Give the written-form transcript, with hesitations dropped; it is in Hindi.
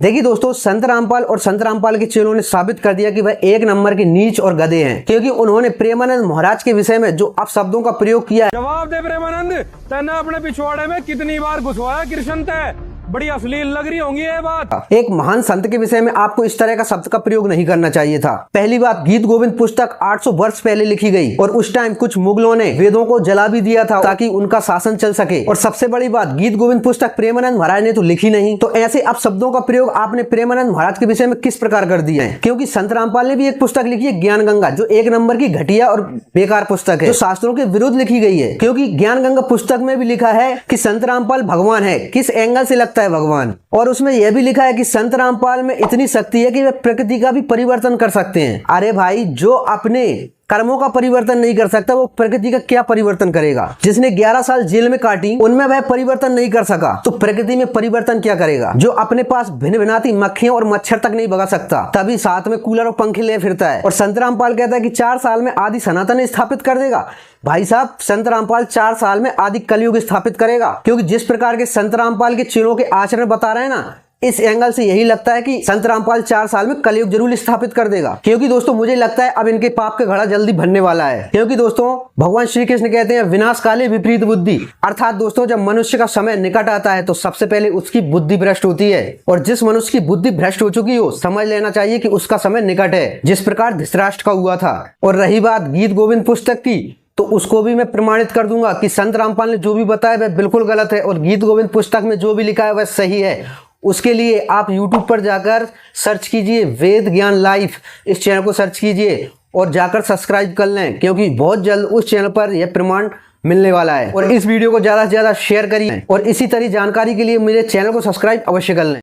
देखिए दोस्तों, संत रामपाल और संत रामपाल के चेलों ने साबित कर दिया कि वह एक नंबर के नीच और गधे हैं, क्योंकि उन्होंने प्रेमानंद महाराज के विषय में जो अपशब्दों का प्रयोग किया है। जवाब दे प्रेमानंद, तैने अपने पिछवाड़े में कितनी बार घुसवाया कृष्ण तय? बड़ी अश्लील लग रही होंगी ये बात। एक महान संत के विषय में आपको इस तरह का शब्द का प्रयोग नहीं करना चाहिए था। पहली बात, गीत गोविंद पुस्तक 800 वर्ष पहले लिखी गई और उस टाइम कुछ मुगलों ने वेदों को जला भी दिया था ताकि उनका शासन चल सके। और सबसे बड़ी बात, गीत गोविंद पुस्तक प्रेमानंद महाराज ने तो लिखी नहीं, तो ऐसे अपशब्दों का प्रयोग आपने प्रेमानंद महाराज के विषय में किस प्रकार कर दिया है? क्योंकि संत रामपाल ने भी एक पुस्तक लिखी है, ज्ञान गंगा, जो एक नंबर की घटिया और बेकार पुस्तक है, जो शास्त्रों के विरुद्ध लिखी गई है। क्योंकि ज्ञान गंगा पुस्तक में भी लिखा है कि संत रामपाल भगवान है। किस एंगल से लगता है भगवान? और उसमें यह भी लिखा है कि संत रामपाल में इतनी शक्ति है कि वे प्रकृति का भी परिवर्तन कर सकते हैं। अरे भाई, जो अपने कर्मों का परिवर्तन नहीं कर सकता वो प्रकृति का क्या परिवर्तन करेगा? जिसने 11 साल जेल में काटी उनमें वह परिवर्तन नहीं कर सका, तो प्रकृति में परिवर्तन क्या करेगा? जो अपने पास भिन्न भिन्नाती मक्खियां और मच्छर तक नहीं भगा सकता, तभी साथ में कूलर और पंखे ले फिरता है। और संत रामपाल कहता है कि 4 साल में आदि सनातन स्थापित कर देगा। भाई साहब, संत रामपाल 4 साल में आदि कलयुग स्थापित करेगा, क्योंकि जिस प्रकार के संत रामपाल के चेलों के आचरण बता रहे हैं ना, इस एंगल से यही लगता है कि संत रामपाल 4 साल में कलयुग जरूर स्थापित कर देगा। क्योंकि दोस्तों, मुझे लगता है अब इनके पाप का घड़ा जल्दी भरने वाला है। क्योंकि दोस्तों, भगवान श्री कृष्ण कहते हैं विनाश काले विपरीत बुद्धि, अर्थात दोस्तों, जब मनुष्य का समय निकट आता है तो सबसे पहले उसकी बुद्धि भ्रष्ट होती है। और जिस मनुष्य की बुद्धि भ्रष्ट हो चुकी हो, समझ लेना चाहिए कि उसका समय निकट है, जिस प्रकार धृतराष्ट्र का हुआ था। और रही बात गीत गोविंद पुस्तक की, तो उसको भी मैं प्रमाणित कर दूंगा कि संत रामपाल ने जो भी बताया वह बिल्कुल गलत है और गीत गोविंद पुस्तक में जो भी लिखा है वह सही है। उसके लिए आप YouTube पर जाकर सर्च कीजिए वेद ज्ञान लाइफ, इस चैनल को सर्च कीजिए और जाकर सब्सक्राइब कर लें, क्योंकि बहुत जल्द उस चैनल पर यह प्रमाण मिलने वाला है। और इस वीडियो को ज़्यादा से ज़्यादा शेयर करिए और इसी तरह जानकारी के लिए मेरे चैनल को सब्सक्राइब अवश्य कर लें।